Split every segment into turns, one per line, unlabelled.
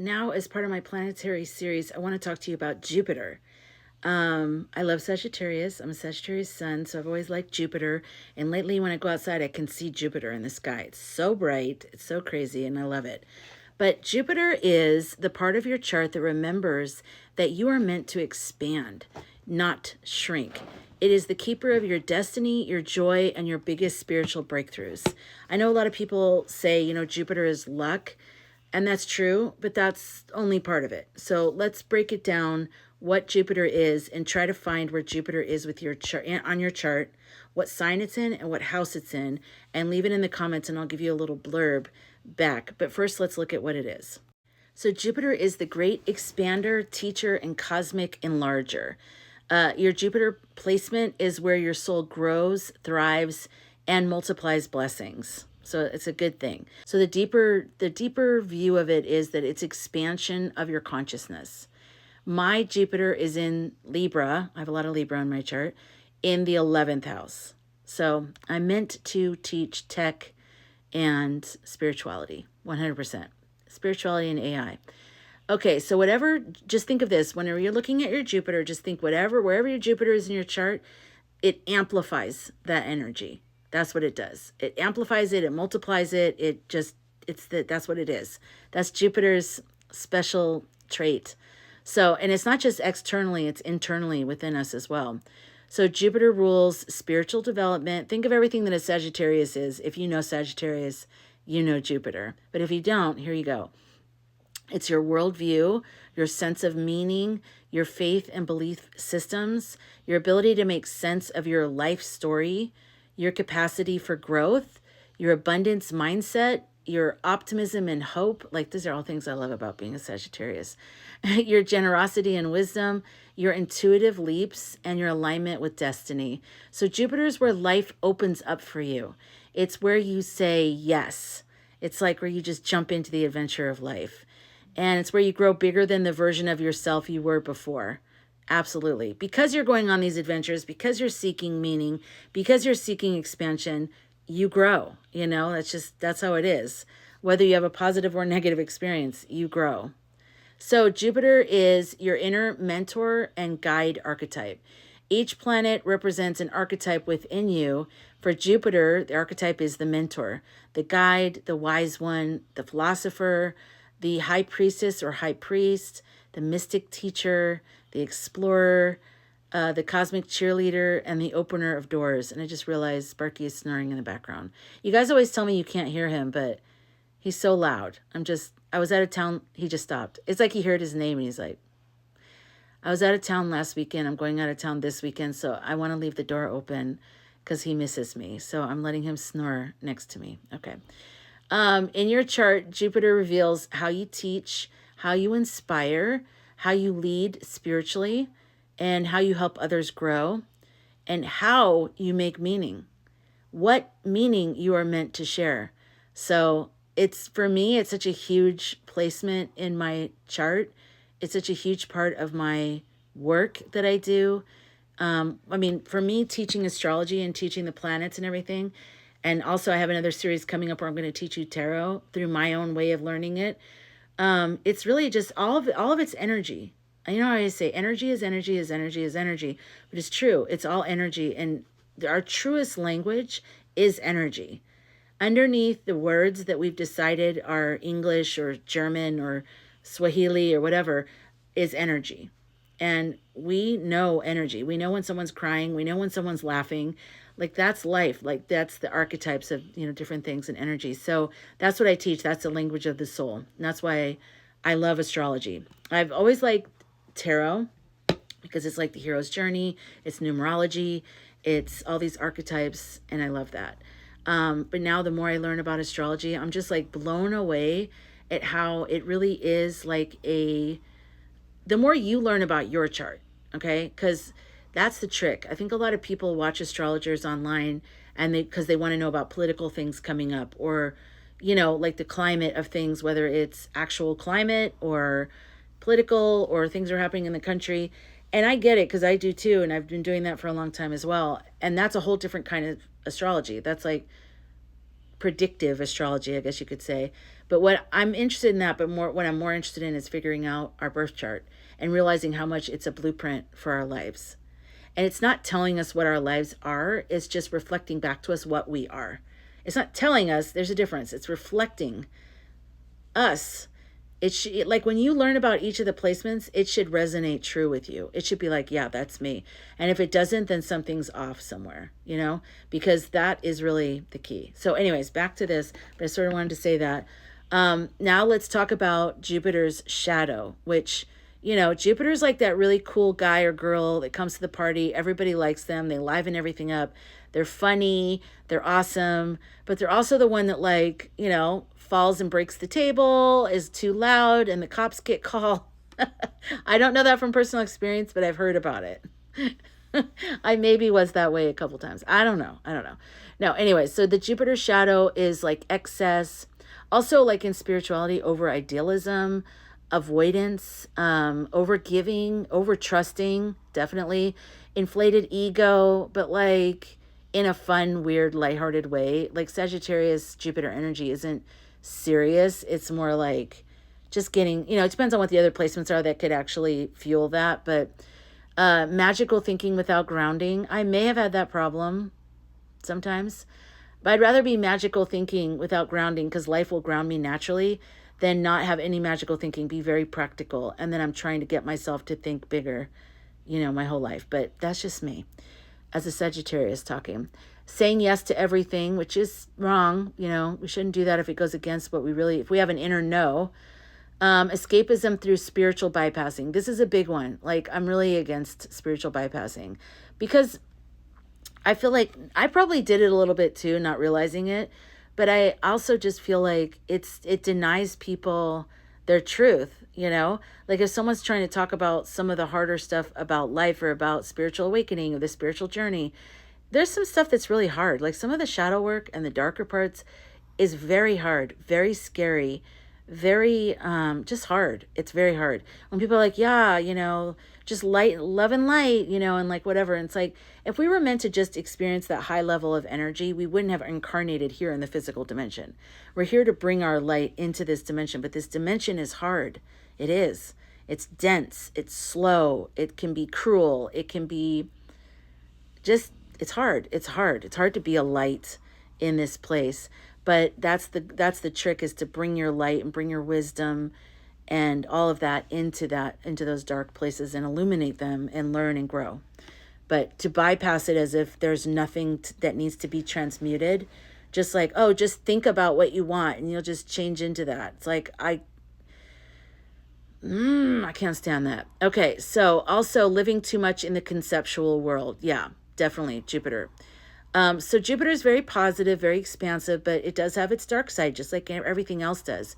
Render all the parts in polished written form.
Now, as part of my planetary series, I want to talk to you about Jupiter. I love Sagittarius. I'm a Sagittarius sun, so I've always liked Jupiter. And lately, when I go outside, I can see Jupiter in the sky. It's so bright, it's so crazy, and I love it. But Jupiter is the part of your chart that remembers that you are meant to expand, not shrink. It is the keeper of your destiny, your joy, and your biggest spiritual breakthroughs. I know a lot of people say, Jupiter is luck. And that's true, but that's only part of it. So let's break it down what Jupiter is and try to find where Jupiter is with your chart on your chart, what sign it's in and what house it's in, and leave it in the comments and I'll give you a little blurb back. But first, let's look at what it is. So Jupiter is the great expander, teacher, and cosmic enlarger. Your Jupiter placement is where your soul grows, thrives, and multiplies blessings. So it's a good thing. So the deeper view of it is that it's expansion of your consciousness. My Jupiter is in Libra. I have a lot of Libra on my chart, in the 11th house. So I'm meant to teach tech and spirituality, 100%. Spirituality and AI. Okay, so just think of this. Whenever you're looking at your Jupiter, just think wherever your Jupiter is in your chart, it amplifies that energy. That's what it does. It amplifies it, it multiplies it, that's what it is. That's Jupiter's special trait. So, and it's not just externally, it's internally within us as well. So Jupiter rules spiritual development. Think of everything that a Sagittarius is. If you know Sagittarius, you know Jupiter. But if you don't, here you go. It's your worldview, your sense of meaning, your faith and belief systems, your ability to make sense of your life story, your capacity for growth, your abundance mindset, your optimism and hope. Like, these are all things I love about being a Sagittarius. Your generosity and wisdom, your intuitive leaps, and your alignment with destiny. So Jupiter is where life opens up for you. It's where you say yes. It's like where you just jump into the adventure of life. And it's where you grow bigger than the version of yourself you were before. Absolutely. Because you're going on these adventures, because you're seeking meaning, because you're seeking expansion, you grow. That's how it is. Whether you have a positive or negative experience, you grow. So Jupiter is your inner mentor and guide archetype. Each planet represents an archetype within you. For Jupiter, the archetype is the mentor, the guide, the wise one, the philosopher, the high priestess or high priest, the mystic teacher, the explorer, the cosmic cheerleader, and the opener of doors. And I just realized Sparky is snoring in the background. You guys always tell me you can't hear him, but he's so loud. I was out of town. He just stopped. It's like he heard his name and he's like, I was out of town last weekend. I'm going out of town this weekend. So I want to leave the door open because he misses me. So I'm letting him snore next to me. Okay. In your chart, Jupiter reveals how you teach, how you inspire, how you lead spiritually, and how you help others grow, and how you make meaning, what meaning you are meant to share. So for me, it's such a huge placement in my chart. It's such a huge part of my work that I do. For me, teaching astrology and teaching the planets and everything, and also I have another series coming up where I'm going to teach you tarot through my own way of learning it. It's really just all of it's energy. You know how I say energy is energy is energy is energy, but it's true. It's all energy. And our truest language is energy. Underneath the words that we've decided are English or German or Swahili or whatever is energy. And we know energy. We know when someone's crying. We know when someone's laughing. Like, that's life. Like, that's the archetypes of, different things and energy. So that's what I teach. That's the language of the soul. And that's why I love astrology. I've always liked tarot because it's like the hero's journey. It's numerology. It's all these archetypes. And I love that. But now the more I learn about astrology, I'm just like blown away at how it really is like the more you learn about your chart, okay? Because that's the trick. I think a lot of people watch astrologers online and because they want to know about political things coming up or, like the climate of things, whether it's actual climate or political or things are happening in the country. And I get it because I do too. And I've been doing that for a long time as well. And that's a whole different kind of astrology. That's like predictive astrology, I guess you could say. But what I'm interested in that, but what I'm more interested in is figuring out our birth chart and realizing how much it's a blueprint for our lives. And it's not telling us what our lives are, it's just reflecting back to us what we are. It's not telling us, there's a difference. It's reflecting us. It should, like when you learn about each of the placements, it should resonate true with you. It should be like, yeah, that's me. And if it doesn't, then something's off somewhere, because that is really the key. So anyways, back to this, but I sort of wanted to say that. Now let's talk about Jupiter's shadow, which, Jupiter's like that really cool guy or girl that comes to the party. Everybody likes them. They liven everything up. They're funny. They're awesome. But they're also the one that falls and breaks the table, is too loud, and the cops get called. I don't know that from personal experience, but I've heard about it. I maybe was that way a couple times. I don't know. No, anyway, so the Jupiter shadow is like excess. Also, like in spirituality, over idealism, avoidance, over giving, over trusting, definitely inflated ego, but like in a fun, weird, lighthearted way. Like Sagittarius Jupiter energy isn't serious. It's more like just getting, it depends on what the other placements are that could actually fuel that. But magical thinking without grounding, I may have had that problem sometimes, but I'd rather be magical thinking without grounding, because life will ground me naturally, than not have any magical thinking, be very practical. And then I'm trying to get myself to think bigger, my whole life. But that's just me as a Sagittarius talking. Saying yes to everything, which is wrong. We shouldn't do that if it goes against what if we have an inner no. Escapism through spiritual bypassing. This is a big one. Like, I'm really against spiritual bypassing, because I feel like I probably did it a little bit too, not realizing it. But I also just feel like it denies people their truth, Like if someone's trying to talk about some of the harder stuff about life or about spiritual awakening or the spiritual journey, there's some stuff that's really hard. Like some of the shadow work and the darker parts is very hard, very scary, very just hard. It's very hard. When people are like, yeah, just light, love and light, and like whatever. And it's like, if we were meant to just experience that high level of energy, we wouldn't have incarnated here in the physical dimension. We're here to bring our light into this dimension, but this dimension is hard. It is. It's dense. It's slow. It can be cruel. It can be just, it's hard. It's hard. It's hard to be a light in this place. But that's the trick, is to bring your light and bring your wisdom and all of that into those dark places and illuminate them and learn and grow. But to bypass it as if there's nothing that needs to be transmuted, just like, oh, just think about what you want and you'll just change into that. It's like, I can't stand that. Okay, so also living too much in the conceptual world. Yeah, definitely Jupiter. So Jupiter is very positive, very expansive, but it does have its dark side, just like everything else does.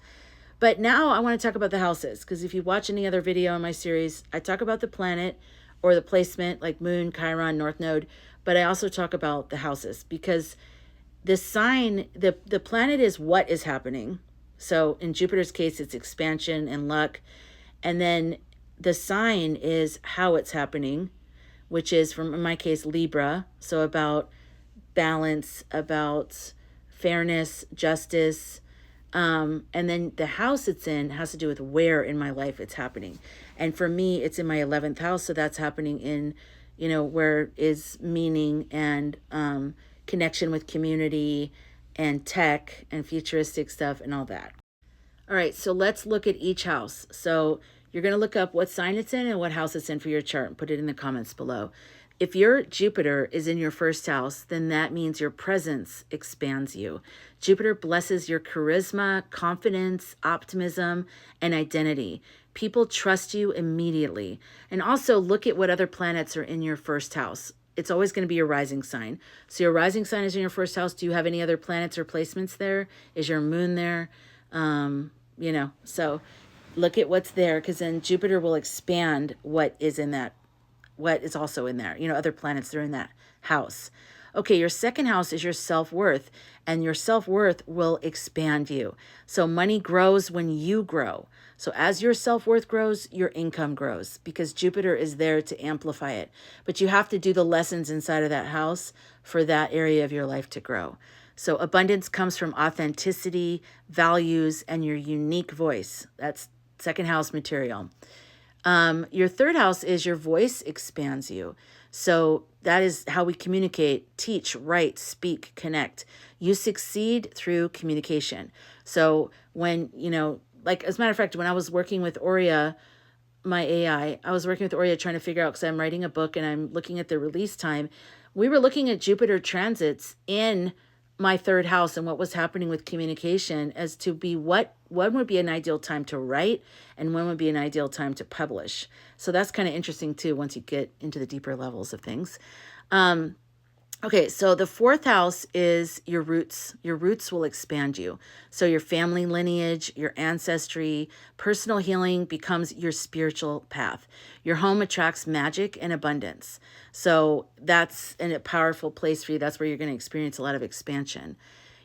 But now I want to talk about the houses, because if you watch any other video in my series, I talk about the planet or the placement, like Moon, Chiron, North Node, but I also talk about the houses, because the sign, the planet is what is happening. So in Jupiter's case, it's expansion and luck. And then the sign is how it's happening, which is, in my case, Libra. So about balance, about fairness, justice. And then the house it's in has to do with where in my life it's happening. And for me, it's in my 11th house. So that's happening in, where is meaning and connection with community and tech and futuristic stuff and all that. All right, so let's look at each house. So you're going to look up what sign it's in and what house it's in for your chart and put it in the comments below. If your Jupiter is in your first house, then that means your presence expands you. Jupiter blesses your charisma, confidence, optimism, and identity. People trust you immediately. And also look at what other planets are in your first house. It's always going to be your rising sign. So your rising sign is in your first house. Do you have any other planets or placements there? Is your moon there? So look at what's there, because then Jupiter will expand what is in that, what is also in there, other planets that are in that house. Okay, your second house is your self-worth, and your self-worth will expand you. So money grows when you grow. So as your self-worth grows, your income grows, because Jupiter is there to amplify it. But you have to do the lessons inside of that house for that area of your life to grow. So abundance comes from authenticity, values, and your unique voice. That's second house material. Your third house is your voice expands you. So that is how we communicate, teach, write, speak, connect. You succeed through communication. So when, like as a matter of fact, when I was working with Aurea, my AI, I was working with Aurea trying to figure out, because I'm writing a book and I'm looking at the release time. We were looking at Jupiter transits in my third house and what was happening with communication as to be when would be an ideal time to write and when would be an ideal time to publish. So that's kind of interesting too, once you get into the deeper levels of things. Okay, so the fourth house is your roots. Your roots will expand you. So your family lineage, your ancestry, personal healing becomes your spiritual path. Your home attracts magic and abundance. So that's a powerful place for you. That's where you're going to experience a lot of expansion.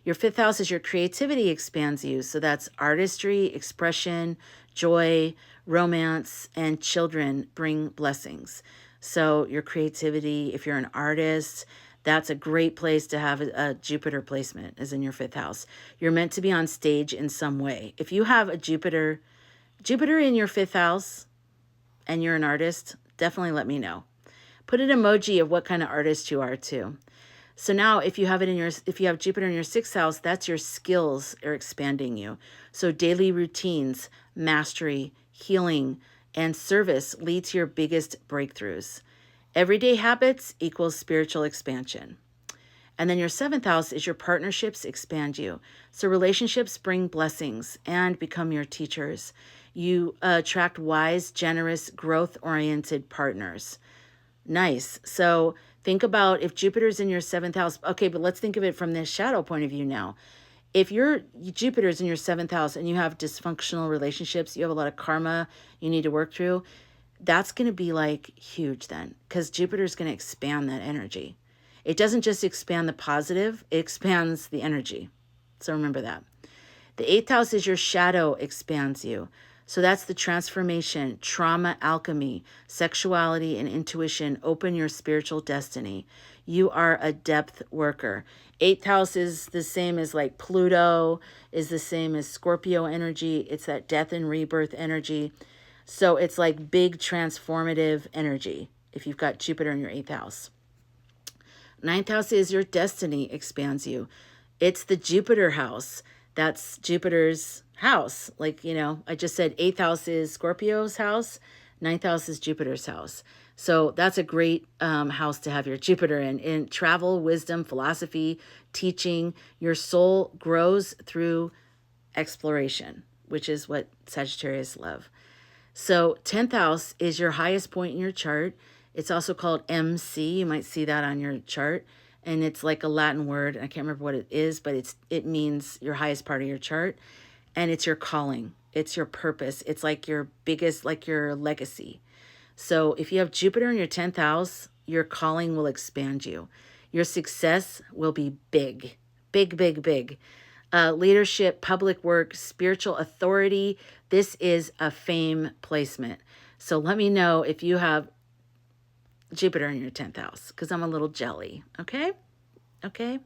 Your fifth house is your creativity expands you. So that's artistry, expression, joy, romance, and children bring blessings. So your creativity, if you're an artist, that's a great place to have a Jupiter placement, is in your fifth house. You're meant to be on stage in some way. If you have a Jupiter in your fifth house and you're an artist, definitely let me know. Put an emoji of what kind of artist you are too. So now if you have Jupiter in your sixth house, that's your skills are expanding you. So daily routines, mastery, healing, and service lead to your biggest breakthroughs. Everyday habits equals spiritual expansion. And then your seventh house is your partnerships expand you. So relationships bring blessings and become your teachers. You attract wise, generous, growth-oriented partners. Nice. So think about if Jupiter's in your seventh house. Okay, but let's think of it from this shadow point of view now. If your Jupiter's in your seventh house and you have dysfunctional relationships, you have a lot of karma you need to work through, that's going to be like huge then, because Jupiter's going to expand that energy. It doesn't just expand the positive, it expands the energy. So remember that. The eighth house is your shadow expands you. So that's the transformation, trauma, alchemy, sexuality, and intuition open your spiritual destiny. You are a depth worker. Eighth house is the same as like Pluto, is the same as Scorpio energy. It's that death and rebirth energy. So it's like big transformative energy if you've got Jupiter in your eighth house. Ninth house is your destiny expands you. It's the Jupiter house. That's Jupiter's house. Like, I just said eighth house is Scorpio's house. Ninth house is Jupiter's house. So that's a great house to have your Jupiter in travel, wisdom, philosophy, teaching. Your soul grows through exploration, which is what Sagittarius love. So 10th house is your highest point in your chart. It's also called MC. You might see that on your chart. And it's like a Latin word. I can't remember what it is, but it means your highest part of your chart. And it's your calling. It's your purpose. It's like your biggest, like your legacy. So if you have Jupiter in your 10th house, your calling will expand you. Your success will be big, big, big, big. Leadership, public work, spiritual authority. This is a fame placement. So let me know if you have Jupiter in your 10th house, because I'm a little jelly. Okay? Okay.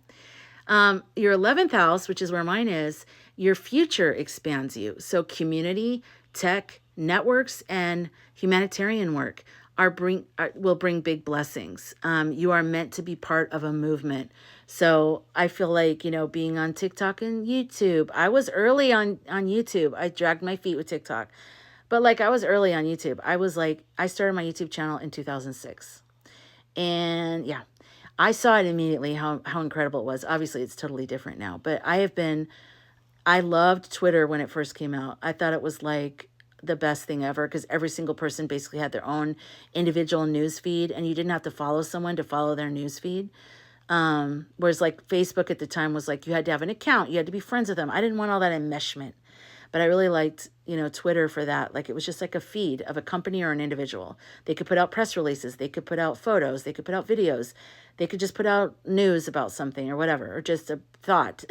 Your 11th house, which is where mine is, your future expands you. So community, tech, networks, and humanitarian work will bring big blessings. You are meant to be part of a movement. So I feel like, being on TikTok and YouTube, I was early on YouTube. I dragged my feet with TikTok, but like I was early on YouTube. I started my YouTube channel in 2006. And yeah, I saw it immediately, how incredible it was. Obviously it's totally different now, but I loved Twitter when it first came out. I thought it was like the best thing ever, because every single person basically had their own individual news feed, and you didn't have to follow someone to follow their news feed. Whereas like Facebook at the time was like you had to have an account, you had to be friends with them. I didn't want all that enmeshment, but I really liked Twitter for that. Like it was just like a feed of a company or an individual. They could put out press releases, they could put out photos, they could put out videos, they could just put out news about something or whatever, or just a thought.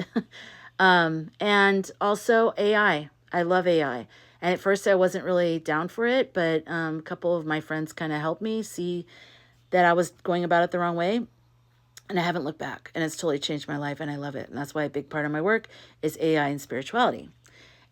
And also AI. I love AI. And at first I wasn't really down for it, but a couple of my friends kind of helped me see that I was going about it the wrong way. And I haven't looked back, and it's totally changed my life, and I love it. And that's why a big part of my work is AI and spirituality.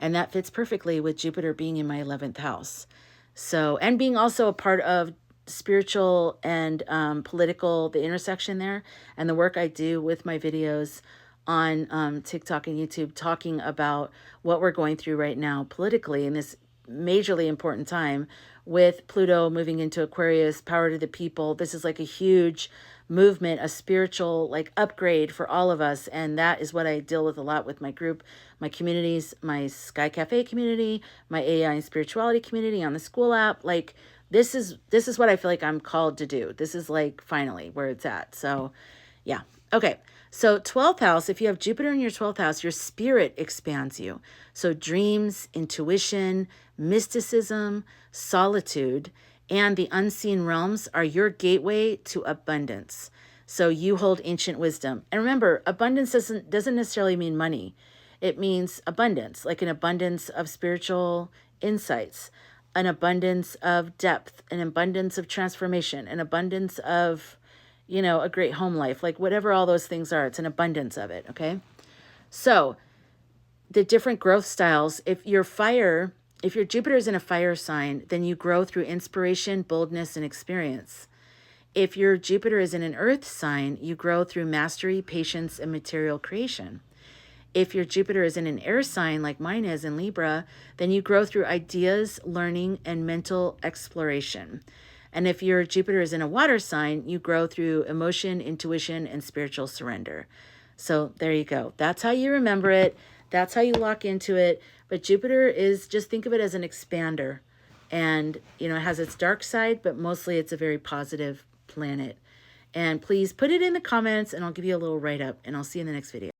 And that fits perfectly with Jupiter being in my 11th house. So, and being also a part of spiritual and political, the intersection there, and the work I do with my videos on TikTok and YouTube, talking about what we're going through right now politically in this majorly important time with Pluto moving into Aquarius, power to the people. This is like a huge movement, a spiritual like upgrade for all of us. And that is what I deal with a lot with my group, my communities, my Sky Cafe community, my AI and spirituality community on the Skool app. Like this is what I feel like I'm called to do. This is like finally where it's at. So yeah. Okay. So 12th house, if you have Jupiter in your 12th house, your spirit expands you. So dreams, intuition, mysticism, solitude, and the unseen realms are your gateway to abundance. So you hold ancient wisdom. And remember, abundance doesn't necessarily mean money. It means abundance, like an abundance of spiritual insights, an abundance of depth, an abundance of transformation, an abundance of, you know, a great home life, like whatever all those things are, it's an abundance of it, okay? So the different growth styles, if your Jupiter is in a fire sign, then you grow through inspiration, boldness, and experience. If your Jupiter is in an earth sign, you grow through mastery, patience, and material creation. If your Jupiter is in an air sign, like mine is in Libra, then you grow through ideas, learning, and mental exploration. And if your Jupiter is in a water sign, you grow through emotion, intuition, and spiritual surrender. So there you go. That's how you remember it. That's how you lock into it. But Jupiter is, just think of it as an expander. And, you know, it has its dark side, but mostly it's a very positive planet. And please put it in the comments and I'll give you a little write-up and I'll see you in the next video.